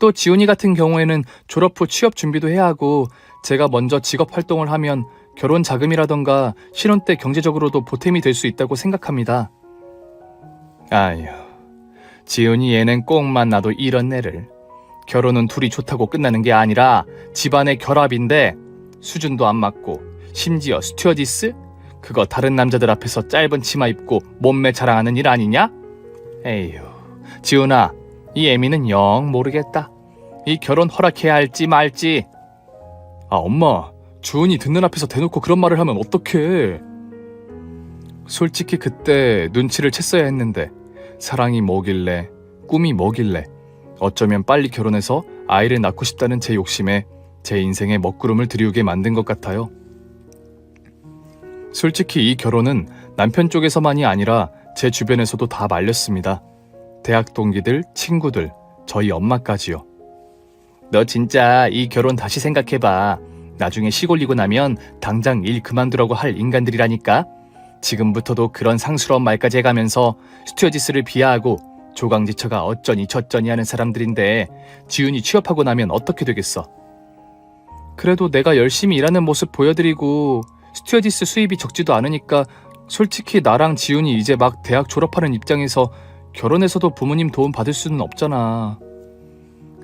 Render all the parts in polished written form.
또 지훈이 같은 경우에는 졸업 후 취업 준비도 해야 하고 제가 먼저 직업 활동을 하면 결혼 자금이라던가 신혼 때 경제적으로도 보탬이 될 수 있다고 생각합니다. 아휴, 지훈이 얘는 꼭 만나도 이런 애를. 결혼은 둘이 좋다고 끝나는 게 아니라 집안의 결합인데 수준도 안 맞고 심지어 스튜어디스? 그거 다른 남자들 앞에서 짧은 치마 입고 몸매 자랑하는 일 아니냐? 에휴, 지훈아, 이 애미는 영 모르겠다. 이 결혼 허락해야 할지 말지. 아, 엄마, 주은이 듣는 앞에서 대놓고 그런 말을 하면 어떡해. 솔직히 그때 눈치를 챘어야 했는데 사랑이 뭐길래, 꿈이 뭐길래 어쩌면 빨리 결혼해서 아이를 낳고 싶다는 제 욕심에 제 인생에 먹구름을 들이우게 만든 것 같아요. 솔직히 이 결혼은 남편 쪽에서만이 아니라 제 주변에서도 다 말렸습니다. 대학 동기들, 친구들, 저희 엄마까지요. 너 진짜 이 결혼 다시 생각해봐. 나중에 시골리고 나면 당장 일 그만두라고 할 인간들이라니까. 지금부터도 그런 상스러운 말까지 해가면서 스튜어디스를 비하하고 조강지처가 어쩌니 저쩌니 하는 사람들인데 지훈이 취업하고 나면 어떻게 되겠어? 그래도 내가 열심히 일하는 모습 보여드리고 스튜어디스 수입이 적지도 않으니까 솔직히 나랑 지훈이 이제 막 대학 졸업하는 입장에서 결혼해서도 부모님 도움 받을 수는 없잖아.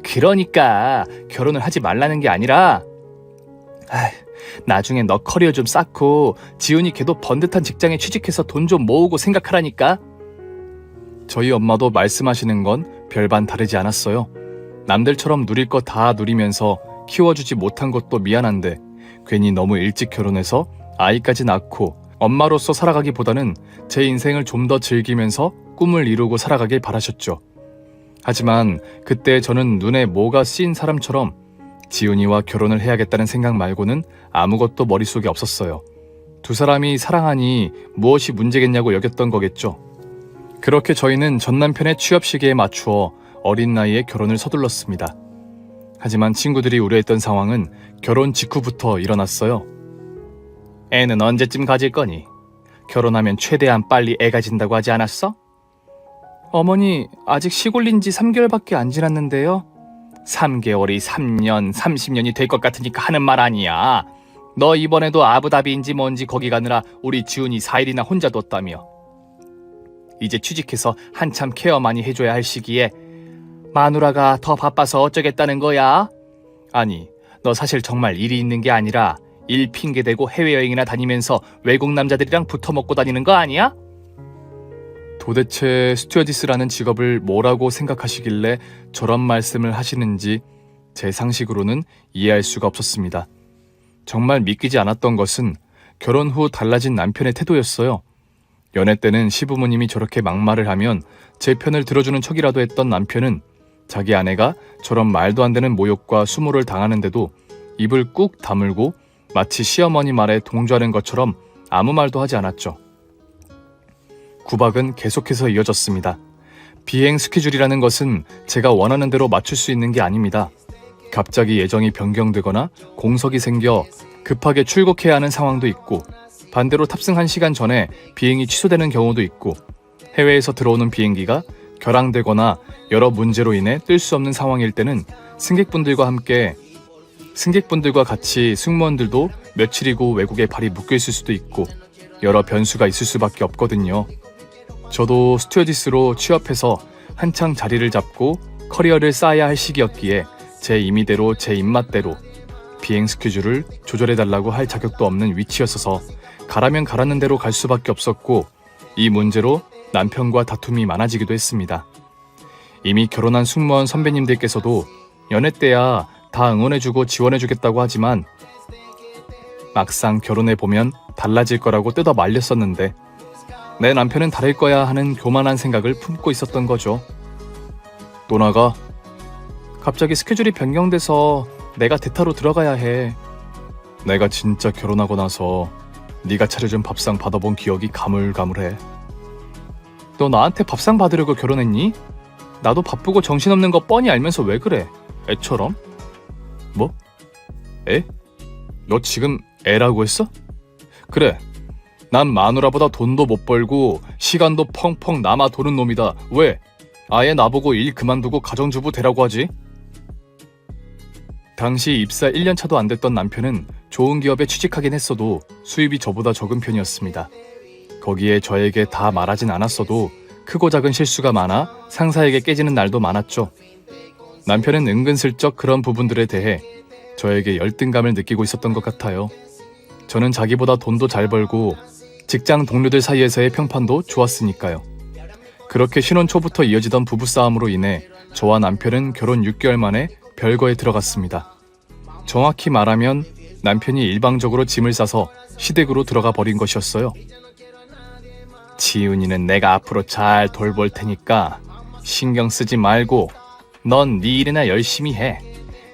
그러니까 결혼을 하지 말라는 게 아니라 나중에 너 커리어 좀 쌓고 지훈이 걔도 번듯한 직장에 취직해서 돈 좀 모으고 생각하라니까. 저희 엄마도 말씀하시는 건 별반 다르지 않았어요. 남들처럼 누릴 거 다 누리면서 키워주지 못한 것도 미안한데 괜히 너무 일찍 결혼해서 아이까지 낳고 엄마로서 살아가기보다는 제 인생을 좀 더 즐기면서 꿈을 이루고 살아가길 바라셨죠. 하지만 그때 저는 눈에 뭐가 씌인 사람처럼 지훈이와 결혼을 해야겠다는 생각 말고는 아무것도 머릿속에 없었어요. 두 사람이 사랑하니 무엇이 문제겠냐고 여겼던 거겠죠. 그렇게 저희는 전 남편의 취업 시기에 맞추어 어린 나이에 결혼을 서둘렀습니다. 하지만 친구들이 우려했던 상황은 결혼 직후부터 일어났어요. 애는 언제쯤 가질 거니? 결혼하면 최대한 빨리 애 가진다고 하지 않았어? 어머니, 아직 시골린 지 3개월밖에 안 지났는데요. 3개월이 3년, 30년이 될 것 같으니까 하는 말 아니야. 너 이번에도 아부다비인지 뭔지 거기 가느라 우리 지훈이 4일이나 혼자 뒀다며. 이제 취직해서 한참 케어 많이 해줘야 할 시기에 마누라가 더 바빠서 어쩌겠다는 거야? 아니, 너 사실 정말 일이 있는 게 아니라 일 핑계대고 해외여행이나 다니면서 외국 남자들이랑 붙어먹고 다니는 거 아니야? 도대체 스튜어디스라는 직업을 뭐라고 생각하시길래 저런 말씀을 하시는지 제 상식으로는 이해할 수가 없었습니다. 정말 믿기지 않았던 것은 결혼 후 달라진 남편의 태도였어요. 연애 때는 시부모님이 저렇게 막말을 하면 제 편을 들어주는 척이라도 했던 남편은 자기 아내가 저런 말도 안 되는 모욕과 수모를 당하는데도 입을 꾹 다물고 마치 시어머니 말에 동조하는 것처럼 아무 말도 하지 않았죠. 구박은 계속해서 이어졌습니다. 비행 스케줄이라는 것은 제가 원하는 대로 맞출 수 있는 게 아닙니다. 갑자기 예정이 변경되거나 공석이 생겨 급하게 출국해야 하는 상황도 있고 반대로 탑승 1시간 전에 비행이 취소되는 경우도 있고 해외에서 들어오는 비행기가 결항되거나 여러 문제로 인해 뜰 수 없는 상황일 때는 승객분들과 같이 승무원들도 며칠이고 외국에 발이 묶여 있을 수도 있고 여러 변수가 있을 수밖에 없거든요. 저도 스튜어디스로 취업해서 한창 자리를 잡고 커리어를 쌓아야 할 시기였기에 제 임의대로 제 입맛대로 비행 스케줄을 조절해달라고 할 자격도 없는 위치였어서 가라면 가라는 대로 갈 수밖에 없었고 이 문제로 남편과 다툼이 많아지기도 했습니다. 이미 결혼한 승무원 선배님들께서도 연애 때야 다 응원해주고 지원해주겠다고 하지만 막상 결혼해보면 달라질 거라고 뜯어 말렸었는데 내 남편은 다를 거야 하는 교만한 생각을 품고 있었던 거죠. 또 나가. 갑자기 스케줄이 변경돼서 내가 대타로 들어가야 해. 내가 진짜 결혼하고 나서 네가 차려준 밥상 받아본 기억이 가물가물해. 너 나한테 밥상 받으려고 결혼했니? 나도 바쁘고 정신없는 거 뻔히 알면서 왜 그래? 애처럼? 뭐? 애? 너 지금 애라고 했어? 그래. 난 마누라보다 돈도 못 벌고 시간도 펑펑 남아 도는 놈이다. 왜? 아예 나보고 일 그만두고 가정주부 되라고 하지? 당시 입사 1년 차도 안 됐던 남편은 좋은 기업에 취직하긴 했어도 수입이 저보다 적은 편이었습니다. 거기에 저에게 다 말하진 않았어도 크고 작은 실수가 많아 상사에게 깨지는 날도 많았죠. 남편은 은근슬쩍 그런 부분들에 대해 저에게 열등감을 느끼고 있었던 것 같아요. 저는 자기보다 돈도 잘 벌고 직장 동료들 사이에서의 평판도 좋았으니까요. 그렇게 신혼 초부터 이어지던 부부싸움으로 인해 저와 남편은 결혼 6개월 만에 별거에 들어갔습니다. 정확히 말하면 남편이 일방적으로 짐을 싸서 시댁으로 들어가 버린 것이었어요. 지훈이는 내가 앞으로 잘 돌볼 테니까 신경 쓰지 말고 넌 네 일이나 열심히 해.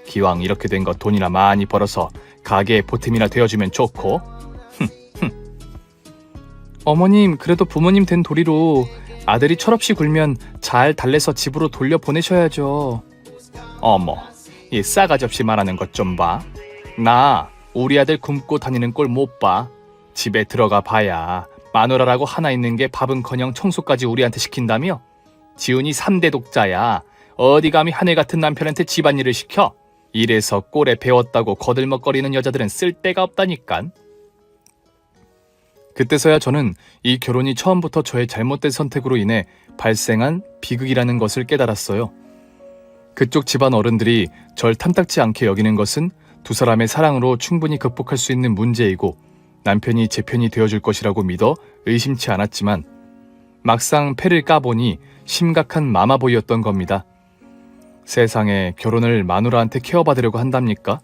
기왕 이렇게 된 거 돈이나 많이 벌어서 가게에 보탬이나 되어주면 좋고. 어머님, 그래도 부모님 된 도리로 아들이 철없이 굴면 잘 달래서 집으로 돌려보내셔야죠. 어머, 이 싸가지 없이 말하는 것 좀 봐. 나 우리 아들 굶고 다니는 꼴 못 봐. 집에 들어가 봐야 마누라라고 하나 있는 게 밥은커녕 청소까지 우리한테 시킨다며? 지훈이 3대 독자야. 어디 감히 하늘 같은 남편한테 집안일을 시켜? 이래서 꼴에 배웠다고 거들먹거리는 여자들은 쓸데가 없다니깐. 그때서야 저는 이 결혼이 처음부터 저의 잘못된 선택으로 인해 발생한 비극이라는 것을 깨달았어요. 그쪽 집안 어른들이 절 탐탁지 않게 여기는 것은 두 사람의 사랑으로 충분히 극복할 수 있는 문제이고 남편이 제 편이 되어줄 것이라고 믿어 의심치 않았지만 막상 패를 까보니 심각한 마마보이였던 겁니다. 세상에 결혼을 마누라한테 케어받으려고 한답니까?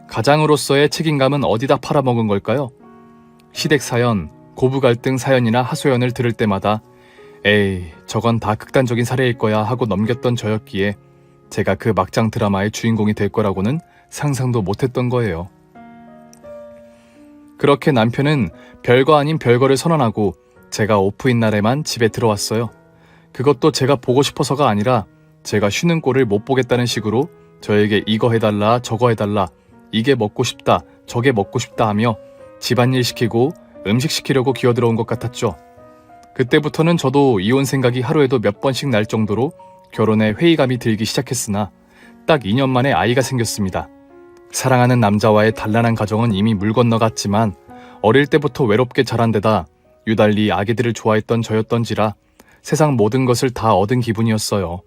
가장으로서의 책임감은 어디다 팔아먹은 걸까요? 시댁 사연, 고부 갈등 사연이나 하소연을 들을 때마다 에이, 저건 다 극단적인 사례일 거야 하고 넘겼던 저였기에 제가 그 막장 드라마의 주인공이 될 거라고는 상상도 못했던 거예요. 그렇게 남편은 별거 아닌 별거를 선언하고 제가 오프인 날에만 집에 들어왔어요. 그것도 제가 보고 싶어서가 아니라 제가 쉬는 꼴을 못 보겠다는 식으로 저에게 이거 해달라 저거 해달라 이게 먹고 싶다 저게 먹고 싶다 하며 집안일 시키고 음식 시키려고 기어들어온 것 같았죠. 그때부터는 저도 이혼 생각이 하루에도 몇 번씩 날 정도로 결혼에 회의감이 들기 시작했으나 딱 2년 만에 아이가 생겼습니다. 사랑하는 남자와의 단란한 가정은 이미 물 건너갔지만 어릴 때부터 외롭게 자란 데다 유달리 아기들을 좋아했던 저였던지라 세상 모든 것을 다 얻은 기분이었어요.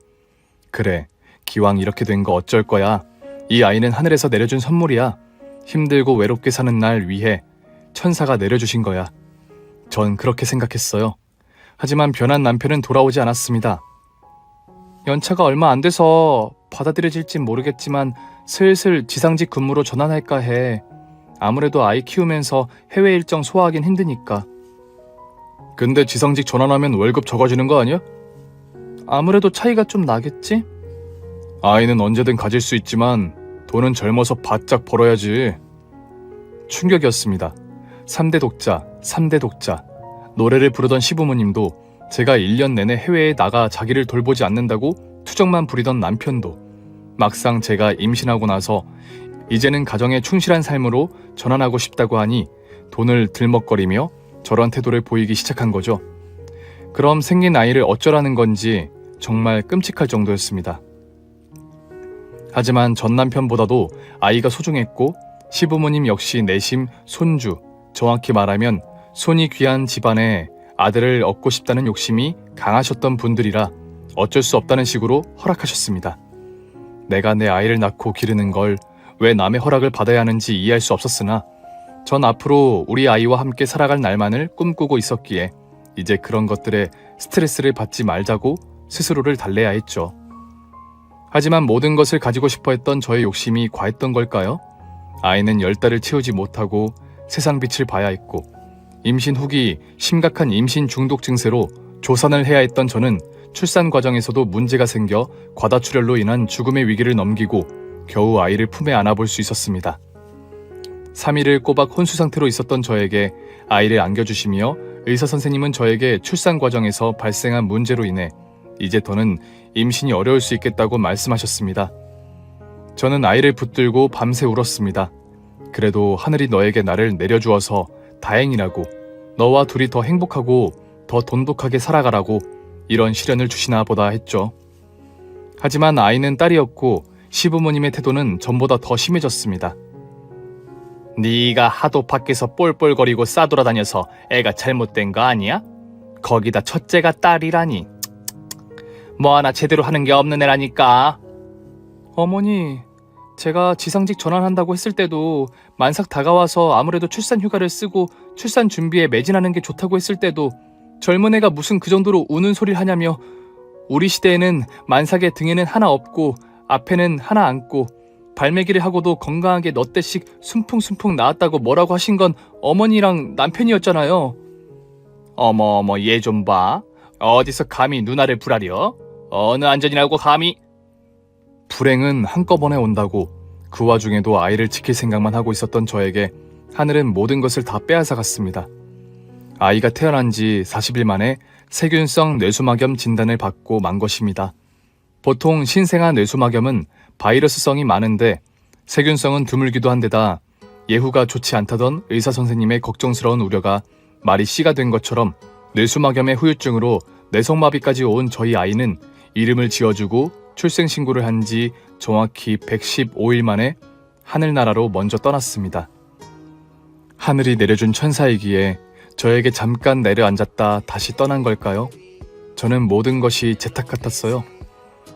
그래, 기왕 이렇게 된 거 어쩔 거야. 이 아이는 하늘에서 내려준 선물이야. 힘들고 외롭게 사는 날 위해 천사가 내려주신 거야. 전 그렇게 생각했어요. 하지만 변한 남편은 돌아오지 않았습니다. 연차가 얼마 안 돼서 받아들여질진 모르겠지만 슬슬 지상직 근무로 전환할까 해. 아무래도 아이 키우면서 해외 일정 소화하긴 힘드니까. 근데 지상직 전환하면 월급 적어지는 거 아니야? 아무래도 차이가 좀 나겠지? 아이는 언제든 가질 수 있지만 돈은 젊어서 바짝 벌어야지. 충격이었습니다. 3대 독자, 3대 독자. 노래를 부르던 시부모님도 제가 1년 내내 해외에 나가 자기를 돌보지 않는다고 투정만 부리던 남편도 막상 제가 임신하고 나서 이제는 가정에 충실한 삶으로 전환하고 싶다고 하니 돈을 들먹거리며 저런 태도를 보이기 시작한 거죠. 그럼 생긴 아이를 어쩌라는 건지 정말 끔찍할 정도였습니다. 하지만 전 남편보다도 아이가 소중했고 시부모님 역시 내심 손주, 정확히 말하면 손이 귀한 집안에 아들을 얻고 싶다는 욕심이 강하셨던 분들이라 어쩔 수 없다는 식으로 허락하셨습니다. 내가 내 아이를 낳고 기르는 걸 왜 남의 허락을 받아야 하는지 이해할 수 없었으나 전 앞으로 우리 아이와 함께 살아갈 날만을 꿈꾸고 있었기에 이제 그런 것들에 스트레스를 받지 말자고 스스로를 달래야 했죠. 하지만 모든 것을 가지고 싶어 했던 저의 욕심이 과했던 걸까요? 아이는 10달을 채우지 못하고 세상 빛을 봐야 했고 임신 후기 심각한 임신 중독 증세로 조산을 해야 했던 저는 출산 과정에서도 문제가 생겨 과다출혈로 인한 죽음의 위기를 넘기고 겨우 아이를 품에 안아볼 수 있었습니다. 3일을 꼬박 혼수 상태로 있었던 저에게 아이를 안겨주시며 의사 선생님은 저에게 출산 과정에서 발생한 문제로 인해 이제 더는 임신이 어려울 수 있겠다고 말씀하셨습니다. 저는 아이를 붙들고 밤새 울었습니다. 그래도 하늘이 너에게 나를 내려주어서 다행이라고, 너와 둘이 더 행복하고 더 돈독하게 살아가라고 이런 시련을 주시나 보다 했죠. 하지만 아이는 딸이었고 시부모님의 태도는 전보다 더 심해졌습니다. 네가 하도 밖에서 볼볼거리고 싸돌아다녀서 애가 잘못된 거 아니야? 거기다 첫째가 딸이라니. 뭐 하나 제대로 하는 게 없는 애라니까. 어머니, 제가 지상직 전환한다고 했을 때도 만삭 다가와서 아무래도 출산 휴가를 쓰고 출산 준비에 매진하는 게 좋다고 했을 때도 젊은 애가 무슨 그 정도로 우는 소리를 하냐며 우리 시대에는 만삭의 등에는 하나 업고 앞에는 하나 안고 발매기를 하고도 건강하게 넛대씩 순풍순풍 나왔다고 뭐라고 하신 건 어머니랑 남편이었잖아요. 어머 얘 좀 봐. 어디서 감히 누나를 불하려? 어느 안전이라고 감히. 불행은 한꺼번에 온다고 그 와중에도 아이를 지킬 생각만 하고 있었던 저에게 하늘은 모든 것을 다 빼앗아갔습니다. 아이가 태어난 지 40일 만에 세균성 뇌수막염 진단을 받고 만 것입니다. 보통 신생아 뇌수막염은 바이러스성이 많은데 세균성은 드물기도 한데다 예후가 좋지 않다던 의사 선생님의 걱정스러운 우려가 말이 씨가 된 것처럼 뇌수막염의 후유증으로 뇌성마비까지 온 저희 아이는 이름을 지어주고 출생신고를 한 지 정확히 115일 만에 하늘나라로 먼저 떠났습니다. 하늘이 내려준 천사이기에 저에게 잠깐 내려앉았다 다시 떠난 걸까요? 저는 모든 것이 제 탓 같았어요.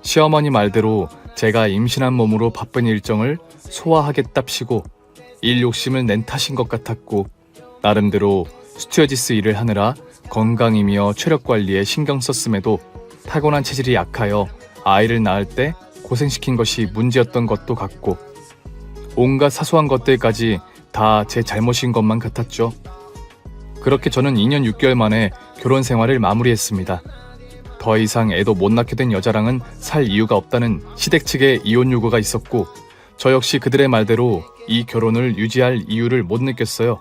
시어머니 말대로 제가 임신한 몸으로 바쁜 일정을 소화하겠답시고 일 욕심을 낸 탓인 것 같았고 나름대로 스튜어디스 일을 하느라 건강이며 체력 관리에 신경 썼음에도 타고난 체질이 약하여 아이를 낳을 때 고생시킨 것이 문제였던 것도 같고 온갖 사소한 것들까지 다 제 잘못인 것만 같았죠. 그렇게 저는 2년 6개월 만에 결혼 생활을 마무리했습니다. 더 이상 애도 못 낳게 된 여자랑은 살 이유가 없다는 시댁 측의 이혼 요구가 있었고 저 역시 그들의 말대로 이 결혼을 유지할 이유를 못 느꼈어요.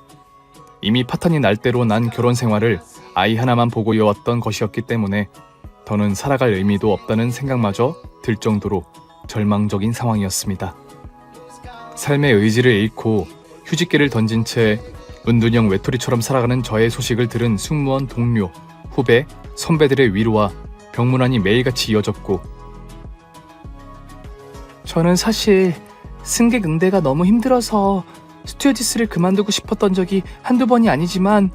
이미 파탄이 날 대로 난 결혼 생활을 아이 하나만 보고 이어왔던 것이었기 때문에 더는 살아갈 의미도 없다는 생각마저 들 정도로 절망적인 상황이었습니다. 삶의 의지를 잃고 휴직기를 던진 채 은둔형 외톨이처럼 살아가는 저의 소식을 들은 승무원 동료, 후배, 선배들의 위로와 병문안이 매일같이 이어졌고 저는 사실 승객 응대가 너무 힘들어서 스튜어디스를 그만두고 싶었던 적이 한두 번이 아니지만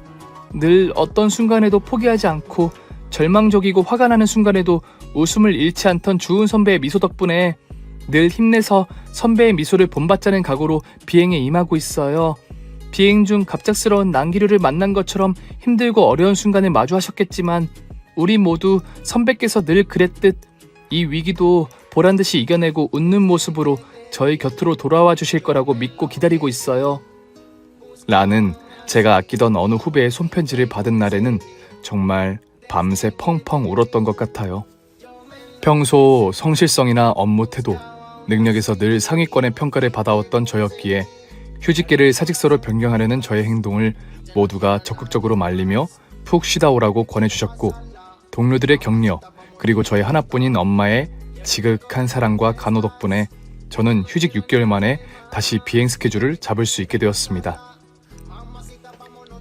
늘 어떤 순간에도 포기하지 않고 절망적이고 화가 나는 순간에도 웃음을 잃지 않던 주은 선배의 미소 덕분에 늘 힘내서 선배의 미소를 본받자는 각오로 비행에 임하고 있어요. 비행 중 갑작스러운 난기류를 만난 것처럼 힘들고 어려운 순간을 마주하셨겠지만 우리 모두 선배께서 늘 그랬듯 이 위기도 보란듯이 이겨내고 웃는 모습으로 저희 곁으로 돌아와 주실 거라고 믿고 기다리고 있어요. 라는 제가 아끼던 어느 후배의 손편지를 받은 날에는 정말 밤새 펑펑 울었던 것 같아요. 평소 성실성이나 업무 태도, 능력에서 늘 상위권의 평가를 받아왔던 저였기에 휴직기를 사직서로 변경하려는 저의 행동을 모두가 적극적으로 말리며 푹 쉬다 오라고 권해주셨고 동료들의 격려 그리고 저의 하나뿐인 엄마의 지극한 사랑과 간호 덕분에 저는 휴직 6개월 만에 다시 비행 스케줄을 잡을 수 있게 되었습니다.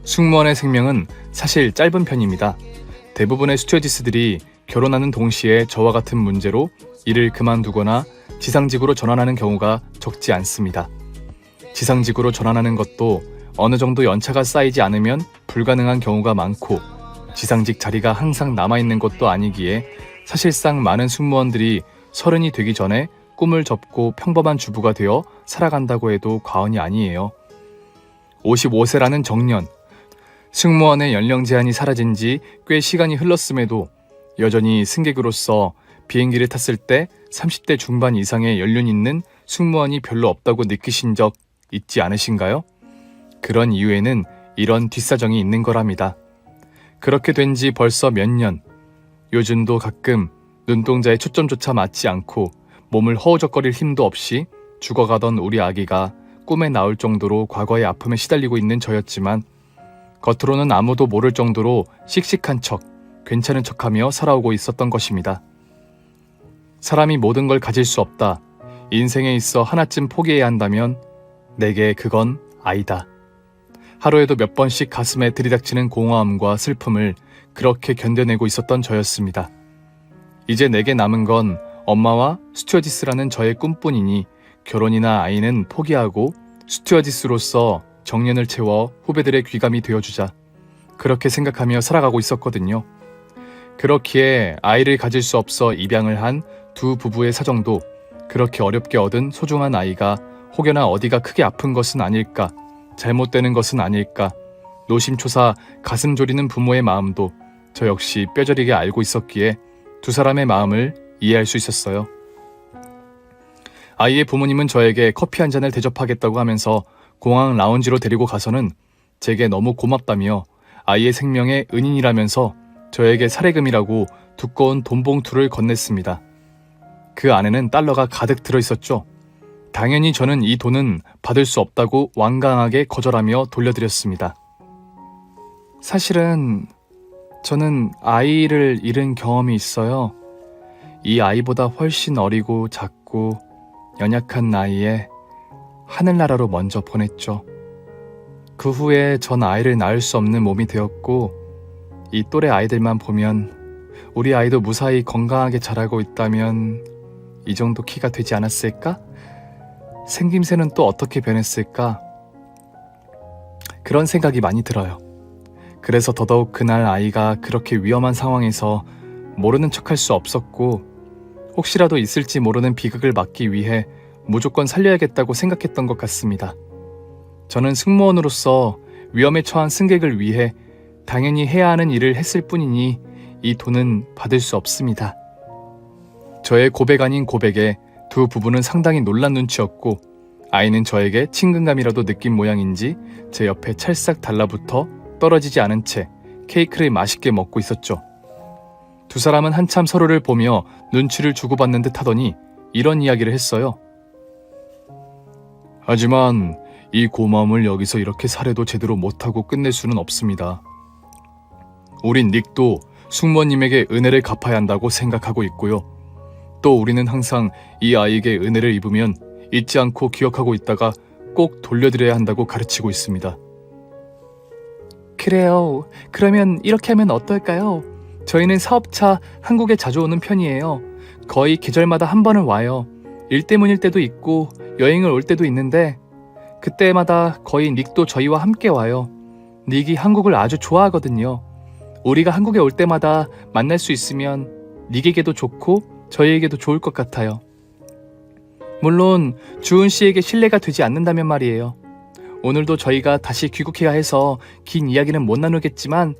승무원의 생명은 사실 짧은 편입니다. 대부분의 스튜어디스들이 결혼하는 동시에 저와 같은 문제로 일을 그만두거나 지상직으로 전환하는 경우가 적지 않습니다. 지상직으로 전환하는 것도 어느 정도 연차가 쌓이지 않으면 불가능한 경우가 많고 지상직 자리가 항상 남아있는 것도 아니기에 사실상 많은 승무원들이 30이 되기 전에 꿈을 접고 평범한 주부가 되어 살아간다고 해도 과언이 아니에요. 55세라는 정년, 승무원의 연령 제한이 사라진 지 꽤 시간이 흘렀음에도 여전히 승객으로서 비행기를 탔을 때 30대 중반 이상의 연륜 있는 승무원이 별로 없다고 느끼신 적 있지 않으신가요? 그런 이유에는 이런 뒷사정이 있는 거랍니다. 그렇게 된 지 벌써 몇 년, 요즘도 가끔 눈동자에 초점조차 맞지 않고 몸을 허우적거릴 힘도 없이 죽어가던 우리 아기가 꿈에 나올 정도로 과거의 아픔에 시달리고 있는 저였지만 겉으로는 아무도 모를 정도로 씩씩한 척, 괜찮은 척하며 살아오고 있었던 것입니다. 사람이 모든 걸 가질 수 없다. 인생에 있어 하나쯤 포기해야 한다면 내게 그건 아이다. 하루에도 몇 번씩 가슴에 들이닥치는 공허함과 슬픔을 그렇게 견뎌내고 있었던 저였습니다. 이제 내게 남은 건 엄마와 스튜어디스라는 저의 꿈뿐이니 결혼이나 아이는 포기하고 스튜어디스로서 정년을 채워 후배들의 귀감이 되어주자. 그렇게 생각하며 살아가고 있었거든요. 그렇기에 아이를 가질 수 없어 입양을 한 두 부부의 사정도 그렇게 어렵게 얻은 소중한 아이가 혹여나 어디가 크게 아픈 것은 아닐까, 잘못되는 것은 아닐까, 노심초사 가슴 졸이는 부모의 마음도 저 역시 뼈저리게 알고 있었기에 두 사람의 마음을 이해할 수 있었어요. 아이의 부모님은 저에게 커피 한 잔을 대접하겠다고 하면서 공항 라운지로 데리고 가서는 제게 너무 고맙다며 아이의 생명의 은인이라면서 저에게 사례금이라고 두꺼운 돈 봉투를 건넸습니다. 그 안에는 달러가 가득 들어있었죠. 당연히 저는 이 돈은 받을 수 없다고 완강하게 거절하며 돌려드렸습니다. 사실은 저는 아이를 잃은 경험이 있어요. 이 아이보다 훨씬 어리고 작고 연약한 나이에 하늘나라로 먼저 보냈죠. 그 후에 전 아이를 낳을 수 없는 몸이 되었고 이 또래 아이들만 보면 우리 아이도 무사히 건강하게 자라고 있다면 이 정도 키가 되지 않았을까? 생김새는 또 어떻게 변했을까? 그런 생각이 많이 들어요. 그래서 더더욱 그날 아이가 그렇게 위험한 상황에서 모르는 척할 수 없었고 혹시라도 있을지 모르는 비극을 막기 위해 무조건 살려야겠다고 생각했던 것 같습니다. 저는 승무원으로서 위험에 처한 승객을 위해 당연히 해야 하는 일을 했을 뿐이니 이 돈은 받을 수 없습니다. 저의 고백 아닌 고백에 두 부부는 상당히 놀란 눈치였고 아이는 저에게 친근감이라도 느낀 모양인지 제 옆에 찰싹 달라붙어 떨어지지 않은 채 케이크를 맛있게 먹고 있었죠. 두 사람은 한참 서로를 보며 눈치를 주고받는 듯 하더니 이런 이야기를 했어요. 하지만 이 고마움을 여기서 이렇게 사례도 제대로 못하고 끝낼 수는 없습니다. 우린 닉도 숙모님에게 은혜를 갚아야 한다고 생각하고 있고요. 또 우리는 항상 이 아이에게 은혜를 입으면 잊지 않고 기억하고 있다가 꼭 돌려드려야 한다고 가르치고 있습니다. 그래요. 그러면 이렇게 하면 어떨까요? 저희는 사업차 한국에 자주 오는 편이에요. 거의 계절마다 한 번은 와요. 일 때문일 때도 있고 여행을 올 때도 있는데 그때마다 거의 닉도 저희와 함께 와요. 닉이 한국을 아주 좋아하거든요. 우리가 한국에 올 때마다 만날 수 있으면 닉에게도 좋고 저희에게도 좋을 것 같아요. 물론 주은 씨에게 신뢰가 되지 않는다면 말이에요. 오늘도 저희가 다시 귀국해야 해서 긴 이야기는 못 나누겠지만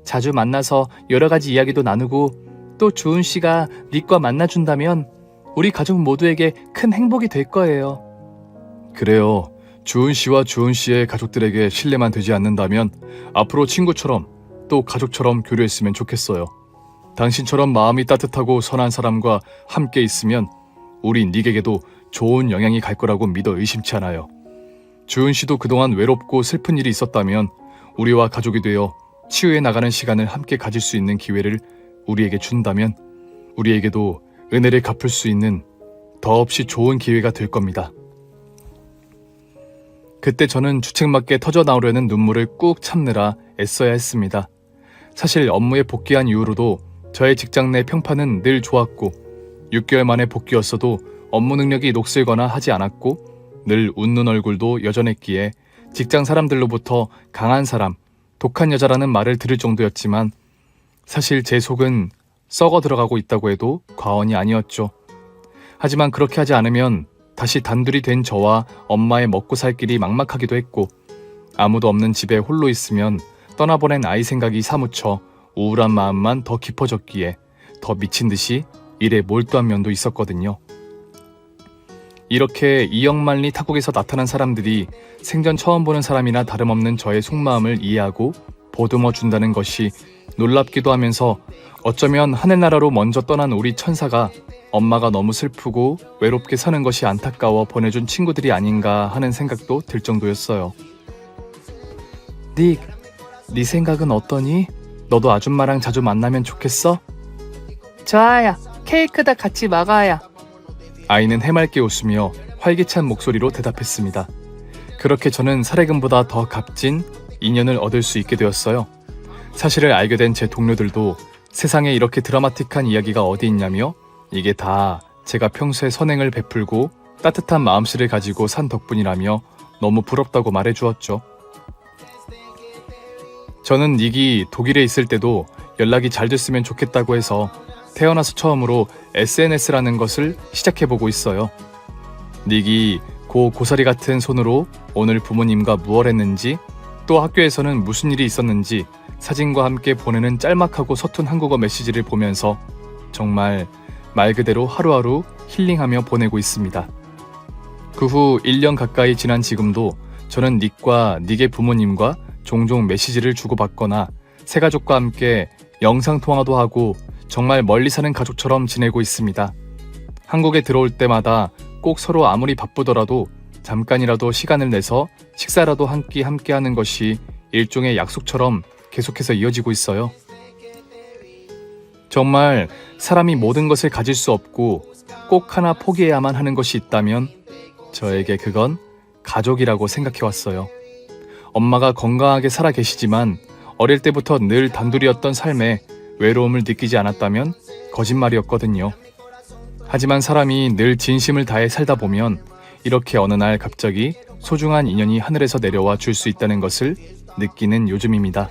자주 만나서 여러 가지 이야기도 나누고 또 주은 씨가 닉과 만나준다면 우리 가족 모두에게 큰 행복이 될 거예요. 그래요. 주은 씨와 주은 씨의 가족들에게 신뢰만 되지 않는다면 앞으로 친구처럼 또 가족처럼 교류했으면 좋겠어요. 당신처럼 마음이 따뜻하고 선한 사람과 함께 있으면 우리 닉에게도 좋은 영향이 갈 거라고 믿어 의심치 않아요. 주은 씨도 그동안 외롭고 슬픈 일이 있었다면 우리와 가족이 되어 치유해 나가는 시간을 함께 가질 수 있는 기회를 우리에게 준다면 우리에게도 은혜를 갚을 수 있는 더없이 좋은 기회가 될 겁니다. 그때 저는 주책맞게 터져나오려는 눈물을 꾹 참느라 애써야 했습니다. 사실 업무에 복귀한 이후로도 저의 직장 내 평판은 늘 좋았고 6개월 만에 복귀였어도 업무 능력이 녹슬거나 하지 않았고 늘 웃는 얼굴도 여전했기에 직장 사람들로부터 강한 사람, 독한 여자라는 말을 들을 정도였지만 사실 제 속은 썩어 들어가고 있다고 해도 과언이 아니었죠. 하지만 그렇게 하지 않으면 다시 단둘이 된 저와 엄마의 먹고 살 길이 막막하기도 했고 아무도 없는 집에 홀로 있으면 떠나보낸 아이 생각이 사무쳐 우울한 마음만 더 깊어졌기에 더 미친 듯이 일에 몰두한 면도 있었거든요. 이렇게 이역만리 타국에서 나타난 사람들이 생전 처음 보는 사람이나 다름없는 저의 속마음을 이해하고 보듬어 준다는 것이 놀랍기도 하면서 어쩌면 하늘나라로 먼저 떠난 우리 천사가 엄마가 너무 슬프고 외롭게 사는 것이 안타까워 보내준 친구들이 아닌가 하는 생각도 들 정도였어요. 닉, 네 생각은 어떠니? 너도 아줌마랑 자주 만나면 좋겠어? 좋아요. 케이크도 같이 먹어요. 아이는 해맑게 웃으며 활기찬 목소리로 대답했습니다. 그렇게 저는 사례금보다 더 값진 인연을 얻을 수 있게 되었어요. 사실을 알게 된 제 동료들도 세상에 이렇게 드라마틱한 이야기가 어디 있냐며 이게 다 제가 평소에 선행을 베풀고 따뜻한 마음씨를 가지고 산 덕분이라며 너무 부럽다고 말해주었죠. 저는 닉이 독일에 있을 때도 연락이 잘 됐으면 좋겠다고 해서 태어나서 처음으로 SNS라는 것을 시작해보고 있어요. 닉이 고사리 같은 손으로 오늘 부모님과 무얼 했는지, 또 학교에서는 무슨 일이 있었는지 사진과 함께 보내는 짤막하고 서툰 한국어 메시지를 보면서 정말 말 그대로 하루하루 힐링하며 보내고 있습니다. 그 후 1년 가까이 지난 지금도 저는 닉과 닉의 부모님과 종종 메시지를 주고받거나 새가족과 함께 영상통화도 하고 정말 멀리 사는 가족처럼 지내고 있습니다. 한국에 들어올 때마다 꼭 서로 아무리 바쁘더라도 잠깐이라도 시간을 내서 식사라도 한 끼 함께 하는 것이 일종의 약속처럼 계속해서 이어지고 있어요. 정말 사람이 모든 것을 가질 수 없고 꼭 하나 포기해야만 하는 것이 있다면 저에게 그건 가족이라고 생각해왔어요. 엄마가 건강하게 살아 계시지만 어릴 때부터 늘 단둘이었던 삶에 외로움을 느끼지 않았다면 거짓말이었거든요. 하지만 사람이 늘 진심을 다해 살다 보면 이렇게 어느 날 갑자기 소중한 인연이 하늘에서 내려와 줄 수 있다는 것을 느끼는 요즘입니다.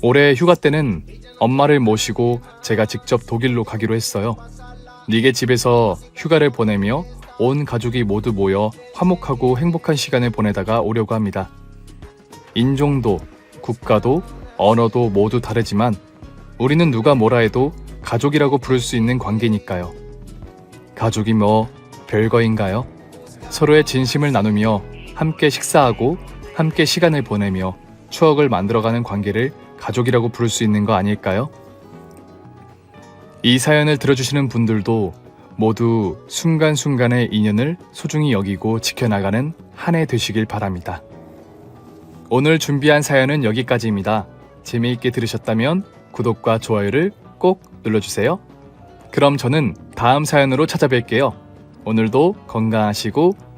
올해 휴가 때는 엄마를 모시고 제가 직접 독일로 가기로 했어요. 닉의 집에서 휴가를 보내며 온 가족이 모두 모여 화목하고 행복한 시간을 보내다가 오려고 합니다. 인종도, 국가도, 언어도 모두 다르지만 우리는 누가 뭐라 해도 가족이라고 부를 수 있는 관계니까요. 가족이 뭐 별거인가요? 서로의 진심을 나누며 함께 식사하고 함께 시간을 보내며 추억을 만들어가는 관계를 가족이라고 부를 수 있는 거 아닐까요? 이 사연을 들어주시는 분들도 모두 순간순간의 인연을 소중히 여기고 지켜나가는 한 해 되시길 바랍니다. 오늘 준비한 사연은 여기까지입니다. 재미있게 들으셨다면 구독과 좋아요를 꼭 눌러주세요. 그럼 저는 다음 사연으로 찾아뵐게요. 오늘도 건강하시고